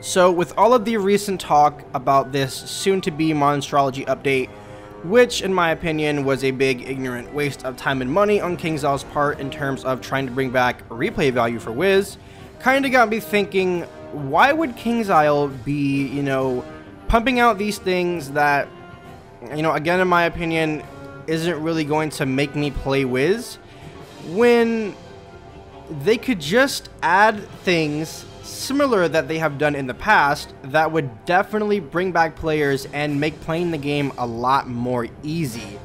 So with all of the recent talk about this soon-to-be Monstrology update, which in my opinion was a big ignorant waste of time and money on KingsIsle's part in terms of trying to bring back replay value for Wiz, kinda got me thinking, why would KingsIsle be, pumping out these things that, again in my opinion, isn't really going to make me play Wiz, when they could just add things similar that they have done in the past that would definitely bring back players and make playing the game a lot more easy.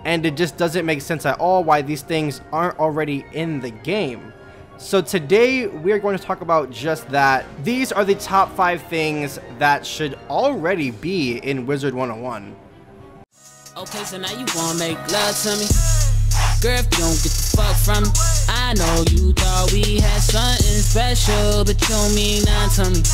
And it just doesn't make sense at all why these things aren't already in the game. So today we are going to talk about just that. These are the top 5 things that should already be in Wizard101. Okay, so now you wanna make love to me. Girl, if you don't get the fuck from me, I know you thought we had something special, but you don't mean nothing to me.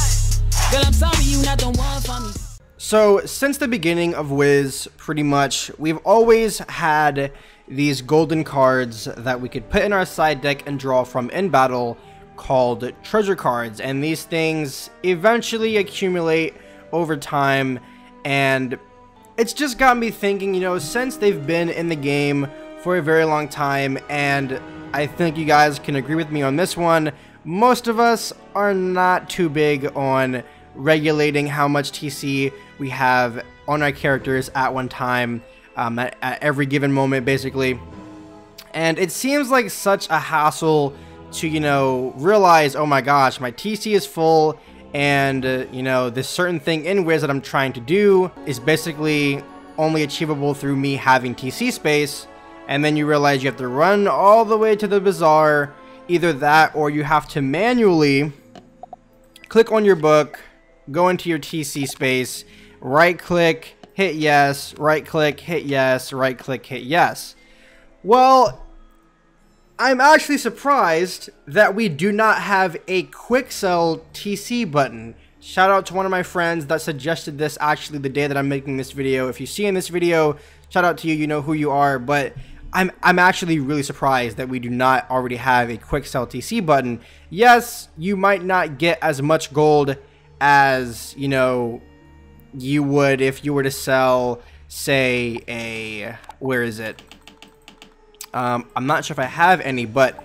Girl, I'm sorry you not the one for me. So since the beginning of Wiz, pretty much, we've always had these golden cards that we could put in our side deck and draw from in battle called treasure cards. And these things eventually accumulate over time, and it's just got me thinking, since they've been in the game for a very long time, and I think you guys can agree with me on this one, most of us are not too big on regulating how much TC we have on our characters at one time, at every given moment basically. And it seems like such a hassle to, realize, oh my gosh, my TC is full, and this certain thing in Wiz that I'm trying to do is basically only achievable through me having TC space. And then you realize you have to run all the way to the bazaar. Either that, or you have to manually click on your book, go into your TC space, right click, hit yes, right click, hit yes, right click, hit yes. Well, I'm actually surprised that we do not have a quick sell TC button. Shout out to one of my friends that suggested this actually the day that I'm making this video. If you see in this video, shout out to you, you know who you are, but I'm actually really surprised that we do not already have a quick sell TC button. Yes, you might not get as much gold as, you would if you were to sell, say, a, where is it? I'm not sure if I have any, but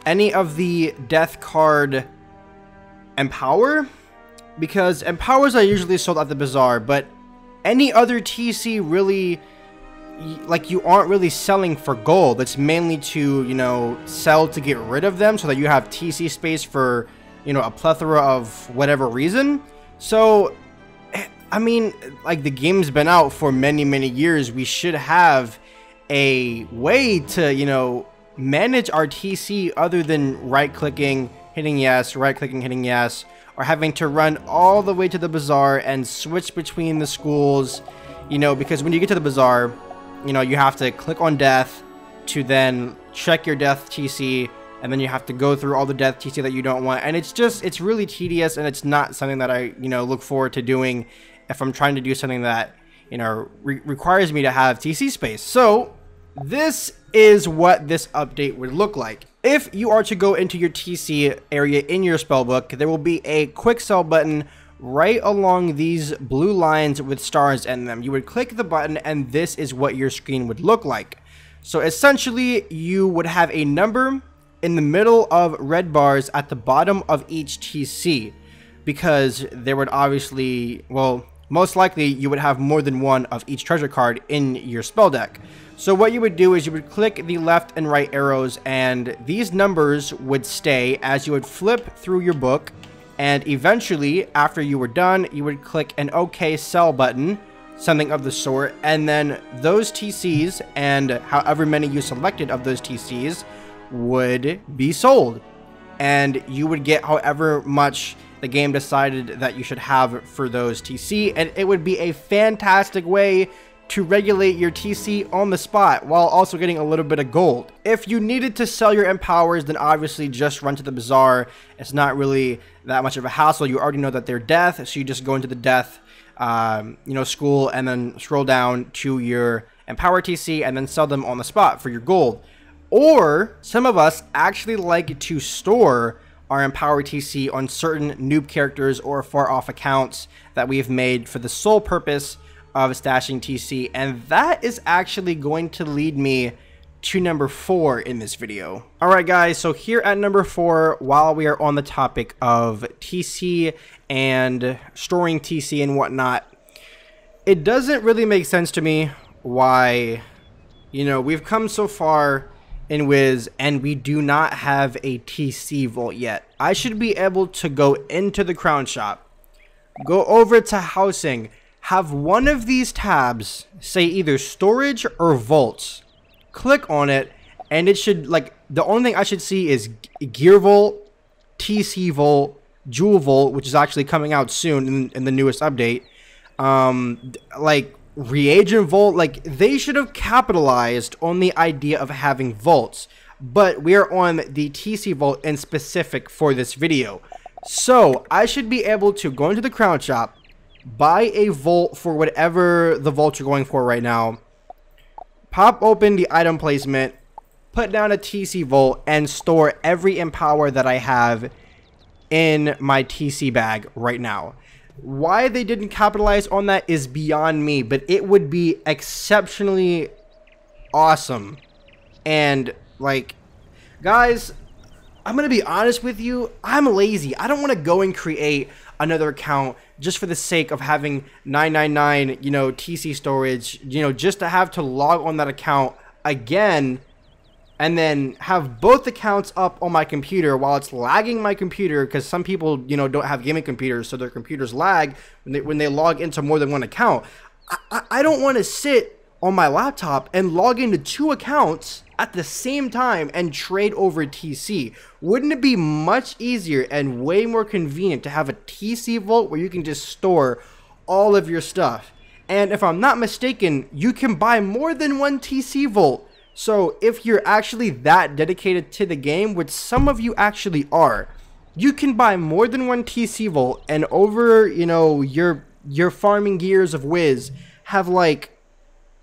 any of the death card Empower, because Empowers are usually sold at the bazaar, but any other TC really, like, you aren't really selling for gold. It's mainly to, sell to get rid of them so that you have TC space for, a plethora of whatever reason. So, I mean, like, the game's been out for many, many years. We should have a way to, manage our TC other than right-clicking, hitting yes, right-clicking, hitting yes, or having to run all the way to the bazaar and switch between the schools, because when you get to the bazaar, you have to click on death to then check your death TC, and then you have to go through all the death TC that you don't want. And it's really tedious, and it's not something that I, look forward to doing if I'm trying to do something that, requires me to have TC space. So this is what this update would look like. If you are to go into your TC area in your spellbook, there will be a quick sell button right along these blue lines with stars in them. You would click the button, and this is what your screen would look like. So essentially, you would have a number in the middle of red bars at the bottom of each TC, because there would obviously, well, most likely you would have more than one of each treasure card in your spell deck. So what you would do is you would click the left and right arrows, and these numbers would stay as you would flip through your book. And eventually, after you were done, you would click an OK sell button, something of the sort, and then those TCs and however many you selected of those TCs would be sold. And you would get however much the game decided that you should have for those TC, and it would be a fantastic way to regulate your TC on the spot while also getting a little bit of gold. If you needed to sell your Empowers, then obviously just run to the bazaar. It's not really that much of a hassle. You already know that they're death, so you just go into the death school and then scroll down to your Empower TC and then sell them on the spot for your gold. Or some of us actually like to store our Empower TC on certain noob characters or far off accounts that we've made for the sole purpose of stashing TC, and that is actually going to lead me to number 4 in this video. Alright guys, so here at number 4, while we are on the topic of TC and storing TC and whatnot, it doesn't really make sense to me why, you know, we've come so far in Wiz and we do not have a TC vault yet. I should be able to go into the crown shop, go over to housing, have one of these tabs say either storage or vaults, click on it, and it should, like, the only thing I should see is gear vault, TC vault, jewel vault, which is actually coming out soon in the newest update, like reagent vault. Like, they should have capitalized on the idea of having vaults, but we are on the TC vault in specific for this video. So I should be able to go into the crown shop, buy a vault for whatever the vault you're going for right now, pop open the item placement, put down a TC vault, and store every Empower that I have in my TC bag right now. Why they didn't capitalize on that is beyond me, but it would be exceptionally awesome. And, like, guys, I'm gonna be honest with you, I'm lazy. I don't want to go and create another account just for the sake of having 999, you know, TC storage, you know, just to have to log on that account again and then have both accounts up on my computer while it's lagging my computer, because some people, you know, don't have gaming computers, so their computers lag when they log into more than one account. I don't want to sit on my laptop and log into 2 accounts at the same time and trade over TC. Wouldn't it be much easier and way more convenient to have a TC vault where you can just store all of your stuff? And if I'm not mistaken, you can buy more than one TC vault. So if you're actually that dedicated to the game, which some of you actually are, you can buy more than one TC vault, and over, you know, your farming gears of Wiz have like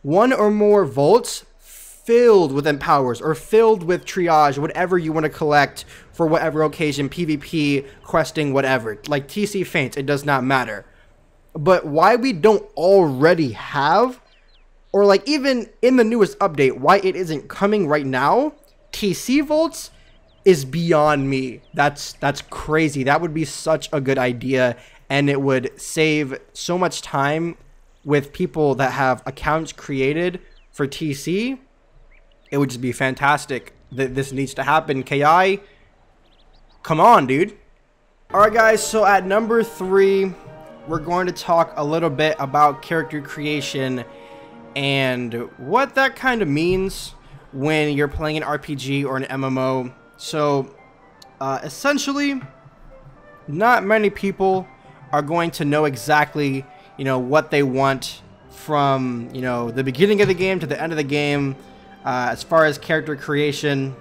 1 or more vaults filled with Empowers or filled with triage, whatever you want to collect for whatever occasion, PvP, questing, whatever, like TC Faints, it does not matter. But why we don't already have, or like even in the newest update, why it isn't coming right now, TC vaults, is beyond me. That's crazy. That would be such a good idea, and it would save so much time with people that have accounts created for TC. It would just be fantastic. This needs to happen. KI, come on, dude. Alright guys, so at number 3, we're going to talk a little bit about character creation and what that kind of means when you're playing an RPG or an MMO. So essentially, not many people are going to know exactly, you know, what they want from, you know, the beginning of the game to the end of the game, as far as character creation.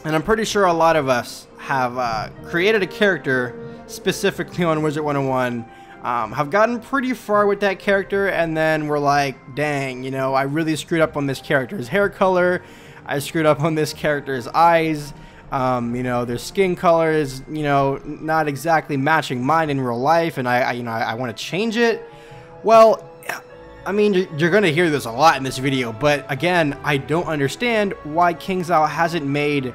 And I'm pretty sure a lot of us have created a character specifically on Wizard101, have gotten pretty far with that character, and then we're like, dang, you know, I really screwed up on this character's hair color, I screwed up on this character's eyes, you know, their skin color is, you know, not exactly matching mine in real life, and I want to change it. Well, I mean, you're going to hear this a lot in this video, but again, I don't understand why KingsOwl hasn't made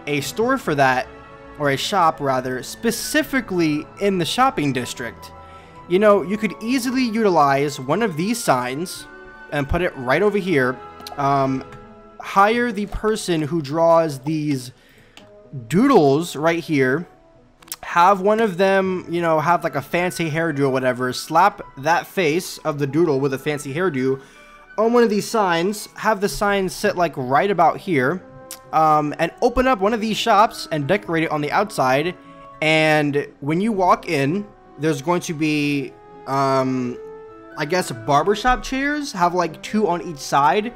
a store for that, or a shop rather, specifically in the shopping district. You know, you could easily utilize one of these signs and put it right over here. Hire the person who draws these doodles right here. Have one of them, you know, have like a fancy hairdo or whatever. Slap that face of the doodle with a fancy hairdo on one of these signs. Have the sign sit like right about here. And open up one of these shops and decorate it on the outside. And when you walk in, there's going to be, I guess, barbershop chairs. Have like 2 on each side.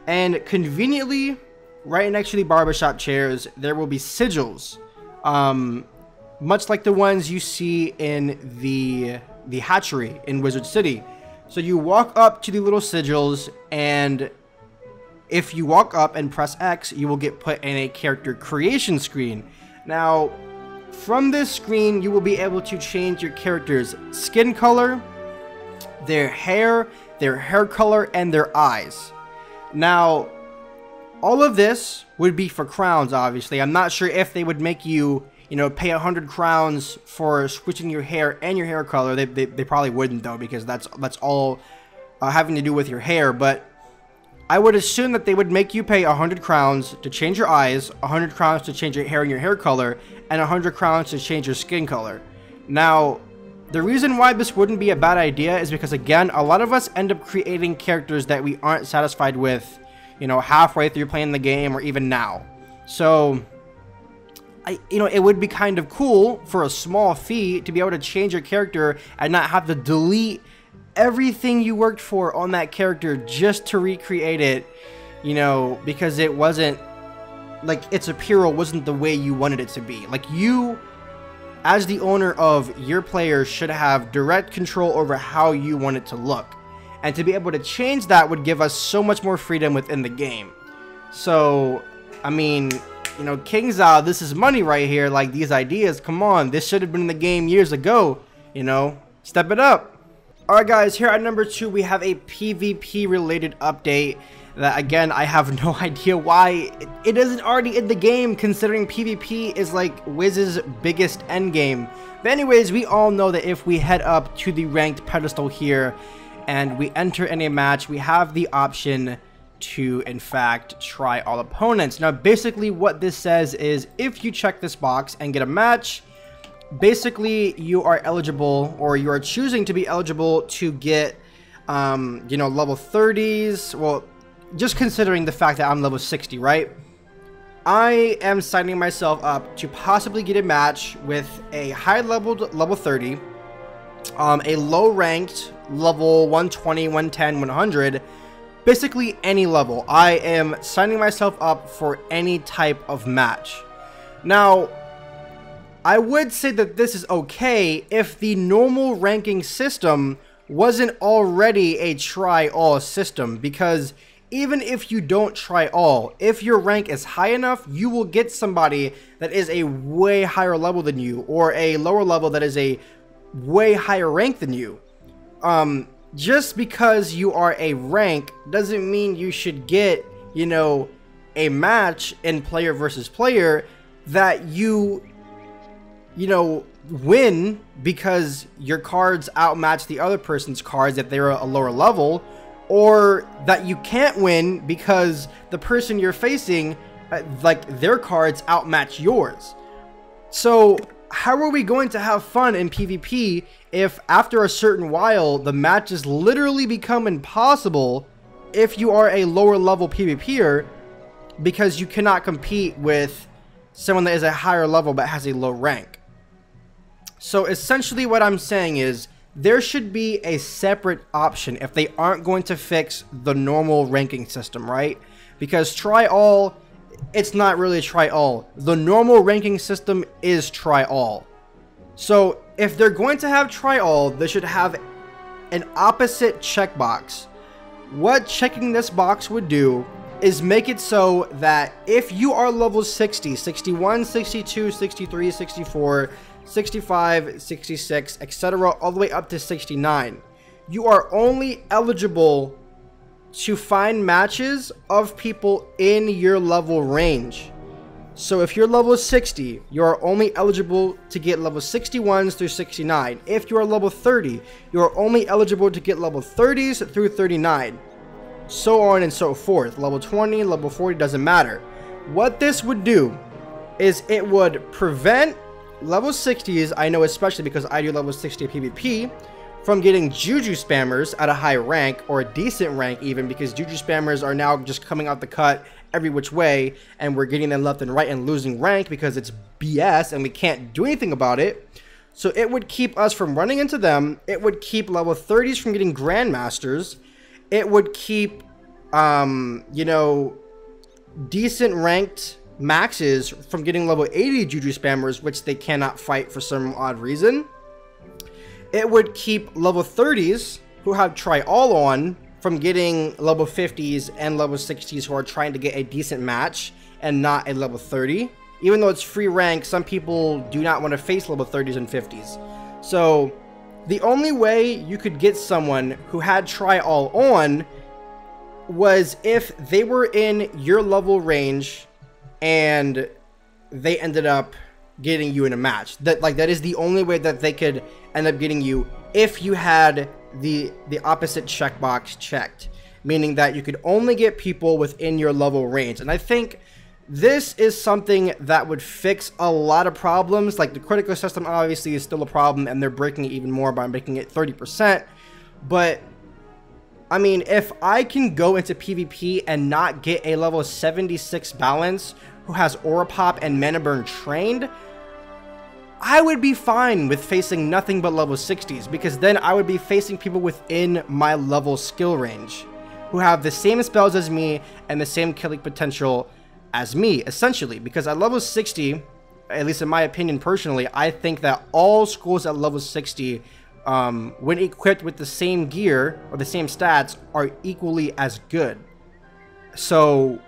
And conveniently, right next to the barbershop chairs, there will be sigils. Much like the ones you see in the hatchery in Wizard City. So you walk up to the little sigils, and if you walk up and press X, you will get put in a character creation screen. Now, from this screen, you will be able to change your character's skin color, their hair color, and their eyes. Now, all of this would be for crowns, obviously. I'm not sure if they would make you, you know, pay 100 crowns for switching your hair and your hair color. They probably wouldn't, though, because that's all having to do with your hair. But I would assume that they would make you pay 100 crowns to change your eyes, 100 crowns to change your hair and your hair color, and 100 crowns to change your skin color. Now, the reason why this wouldn't be a bad idea is because, again, a lot of us end up creating characters that we aren't satisfied with, you know, halfway through playing the game or even now. So, you know, it would be kind of cool for a small fee to be able to change your character and not have to delete everything you worked for on that character just to recreate it, you know, because it wasn't, like, its apparel wasn't the way you wanted it to be. Like, you, as the owner of your players, should have direct control over how you want it to look. And to be able to change that would give us so much more freedom within the game. So, I mean, you know, KingsZao, this is money right here. Like, these ideas, come on, this should have been in the game years ago, you know, step it up. Alright guys, here at number 2 we have a PvP related update that, again, I have no idea why it isn't already in the game, considering PvP is like Wiz's biggest endgame. But anyways, we all know that if we head up to the ranked pedestal here and we enter in a match, we have the option to, in fact, try all opponents. Now, basically what this says is if you check this box and get a match, basically you are eligible, or you are choosing to be eligible to get, you know, level 30s. Well, just considering the fact that I'm level 60, right? I am signing myself up to possibly get a match with a high leveled level 30, a low ranked level 120, 110, 100, basically any level. I am signing myself up for any type of match. Now, I would say that this is okay if the normal ranking system wasn't already a try-all system, because even if you don't try all, if your rank is high enough, you will get somebody that is a way higher level than you, or a lower level that is a way higher rank than you. Just because you are a rank doesn't mean you should get, you know, a match in player versus player that you know, win because your cards outmatch the other person's cards if they're a lower level, or that you can't win because the person you're facing, like, their cards outmatch yours. So how are we going to have fun in PvP if after a certain while the matches literally become impossible if you are a lower level PvPer, because you cannot compete with someone that is a higher level but has a low rank? So essentially what I'm saying is there should be a separate option if they aren't going to fix the normal ranking system, right? Because try all, it's not really try all. The normal ranking system is try all. So if they're going to have try all, they should have an opposite checkbox. What checking this box would do is make it so that if you are level 60, 61, 62, 63, 64, 65, 66, etc., all the way up to 69, you are only eligible to find matches of people in your level range. So if you're level 60, you are only eligible to get level 61s through 69. If you are level 30, you are only eligible to get level 30s through 39. So on and so forth. Level 20, level 40, doesn't matter. What this would do is it would prevent level 60s, I know especially because I do level 60 PvP, from getting Juju spammers at a high rank, or a decent rank even, because Juju spammers are now just coming out the cut every which way, and we're getting them left and right and losing rank because it's BS and we can't do anything about it. So it would keep us from running into them. It would keep level 30s from getting Grandmasters. It would keep, you know, decent ranked maxes from getting level 80 Juju spammers, which they cannot fight for some odd reason. It would keep level 30s who have try all on from getting level 50s and level 60s who are trying to get a decent match and not a level 30. even though it's free rank, some people do not want to face level 30s and 50s. So the only way you could get someone who had try all on was if they were in your level range and they ended up getting you in a match. That is the only way that they could end up getting you, if you had the opposite checkbox checked, meaning that you could only get people within your level range. And I think this is something that would fix a lot of problems. Like, the critical system obviously is still a problem, and they're breaking it even more by making it 30%. But I mean, if I can go into PvP and not get a level 76 balance who has Aura Pop and Mana Burn trained, I would be fine with facing nothing but level 60s, because then I would be facing people within my level skill range who have the same spells as me and the same killing potential as me, essentially. Because at level 60, at least in my opinion personally, I think that all schools at level 60, when equipped with the same gear or the same stats, are equally as good. So,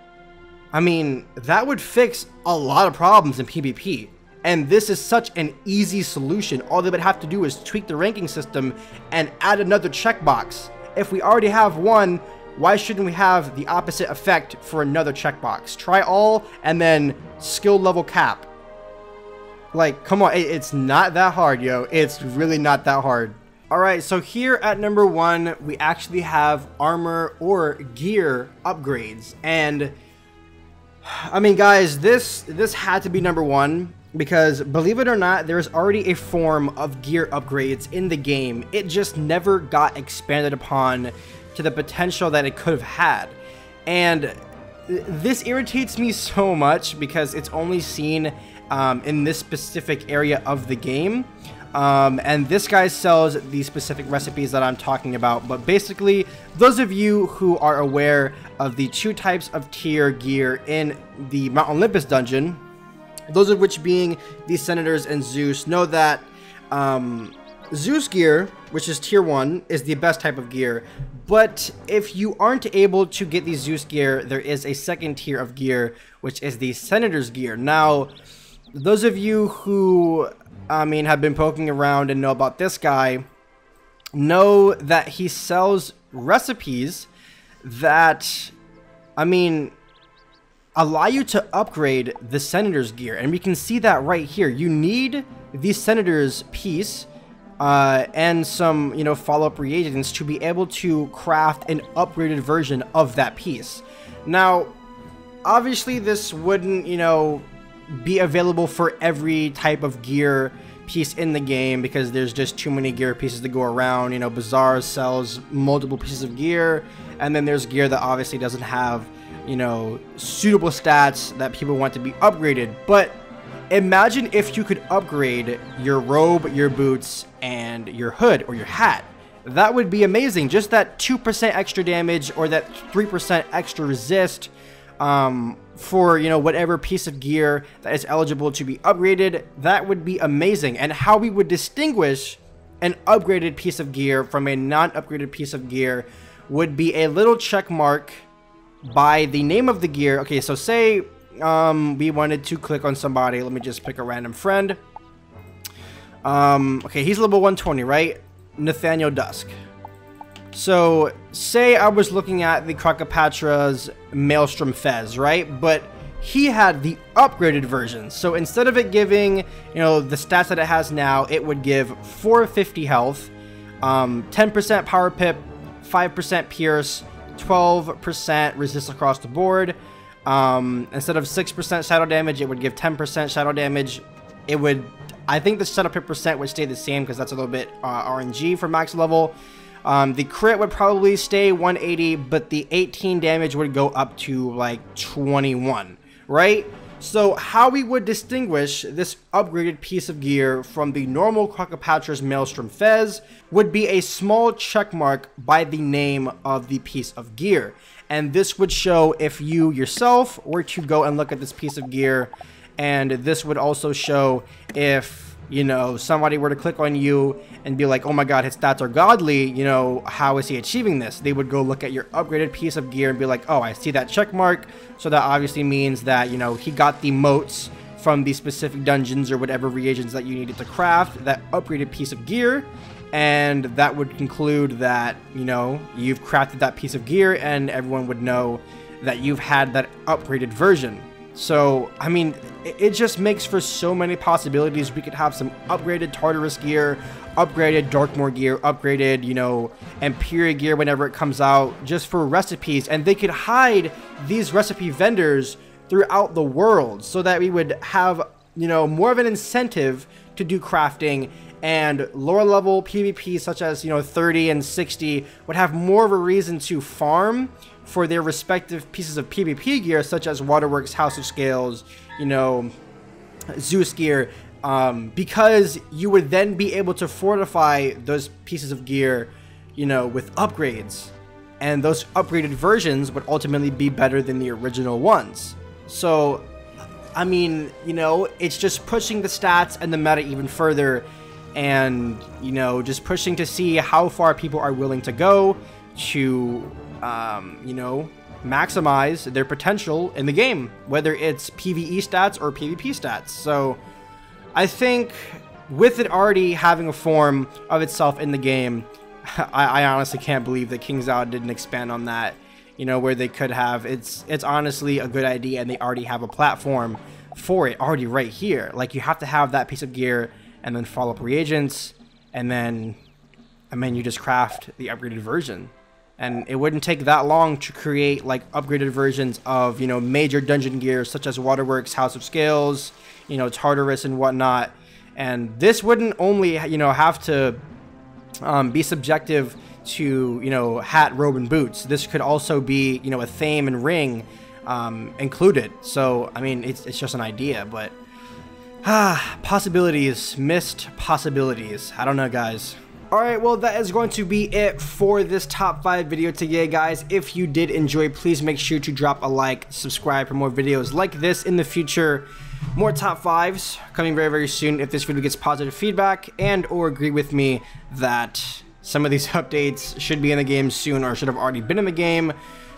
I mean, that would fix a lot of problems in PvP. And this is such an easy solution. All they would have to do is tweak the ranking system and add another checkbox. If we already have one, why shouldn't we have the opposite effect for another checkbox? Try all and then skill level cap. Like, come on, it's not that hard, yo. It's really not that hard. Alright, so here at number 1, we actually have armor or gear upgrades. And I mean, guys, this had to be number 1, because believe it or not, there's already a form of gear upgrades in the game. It just never got expanded upon to the potential that it could have had. And this irritates me so much because it's only seen in this specific area of the game. And this guy sells the specific recipes that I'm talking about. But basically, those of you who are aware of the 2 types of tier gear in the Mount Olympus dungeon, those of which being the Senators and Zeus, know that Zeus gear, which is tier 1, is the best type of gear. But if you aren't able to get the Zeus gear, there is a second tier of gear, which is the Senators gear. Now, those of you who, I mean, have been poking around and know about this guy, know that he sells recipes that, I mean, allow you to upgrade the Senator's gear. And we can see that right here. You need the Senator's piece and some, you know, follow-up reagents to be able to craft an upgraded version of that piece. Now, obviously this wouldn't, you know, be available for every type of gear piece in the game, because there's just too many gear pieces to go around. You know, Bazaar sells multiple pieces of gear, and then there's gear that obviously doesn't have, you know, suitable stats that people want to be upgraded. But imagine if you could upgrade your robe, your boots, and your hood or your hat. That would be amazing. Just that 2% extra damage or that 3% extra resist for, you know, whatever piece of gear that is eligible to be upgraded. That would be amazing. And how we would distinguish an upgraded piece of gear from a non-upgraded piece of gear would be a little check mark by the name of the gear. Okay, so say we wanted to click on somebody. Let me just pick a random friend. Okay, he's level 120, right? Nathaniel Dusk. So say I was looking at the Crocopatra's Maelstrom Fez, right? But he had the upgraded version. So instead of it giving, you know, the stats that it has now, it would give 450 health, 10% power pip, 5% pierce, 12% resist across the board. Instead of 6% shadow damage, it would give 10% shadow damage. It would, I think the shadow pip percent would stay the same because that's a little bit RNG for max level. The crit would probably stay 180, but the 18 damage would go up to like 21, right? So how we would distinguish this upgraded piece of gear from the normal Crocopatra's Maelstrom Fez would be a small check mark by the name of the piece of gear. And this would show if you yourself were to go and look at this piece of gear, and this would also show if, you know, somebody were to click on you and be like, oh my god, his stats are godly, you know, how is he achieving this? They would go look at your upgraded piece of gear and be like, oh, I see that check mark, so that obviously means that, you know, he got the motes from the specific dungeons or whatever reagents that you needed to craft that upgraded piece of gear. And that would conclude that, you know, you've crafted that piece of gear and everyone would know that you've had that upgraded version. So, I mean, it just makes for so many possibilities. We could have some upgraded Tartarus gear, upgraded Darkmoor gear, upgraded, you know, Empyrea gear whenever it comes out, just for recipes. And they could hide these recipe vendors throughout the world so that we would have, you know, more of an incentive to do crafting, and lower level PvP such as, you know, 30 and 60 would have more of a reason to farm for their respective pieces of PvP gear, such as Waterworks, House of Scales, you know, Zeus gear, because you would then be able to fortify those pieces of gear, you know, with upgrades, and those upgraded versions would ultimately be better than the original ones. So, I mean, you know, it's just pushing the stats and the meta even further, and, you know, just pushing to see how far people are willing to go to, you know, maximize their potential in the game, whether it's PvE stats or PvP stats. So I think with it already having a form of itself in the game, I honestly can't believe that King's Out didn't expand on that, you know, where they could have. It's honestly a good idea, and they already have a platform for it already right here. Like, you have to have that piece of gear and then follow up reagents, and then you just craft the upgraded version. And it wouldn't take that long to create like upgraded versions of, you know, major dungeon gear such as Waterworks, House of Scales, you know, Tartarus and whatnot. And this wouldn't only, you know, have to be subjective to, you know, hat, robe, and boots. This could also be, you know, a theme and ring included. So, I mean, it's just an idea, but possibilities, missed possibilities. I don't know, guys. Alright, well, that is going to be it for this top 5 video today, guys. If you did enjoy, please make sure to drop a like, subscribe for more videos like this in the future. More top 5s coming very, very soon if this video gets positive feedback and or agree with me that some of these updates should be in the game soon or should have already been in the game.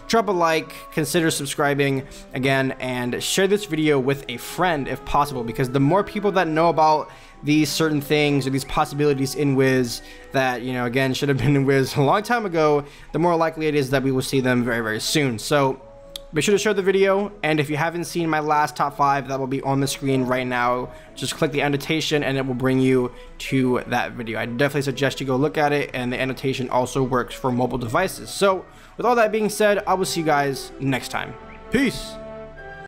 Drop a like, consider subscribing again, and share this video with a friend if possible, because the more people that know about these certain things or these possibilities in Wiz that, you know, again, should have been in Wiz a long time ago, the more likely it is that we will see them very, very soon. So be sure to share the video, and if you haven't seen my last top 5, that will be on the screen right now. Just click the annotation and it will bring you to that video. I definitely suggest you go look at it, and the annotation also works for mobile devices. So with all that being said, I will see you guys next time. Peace!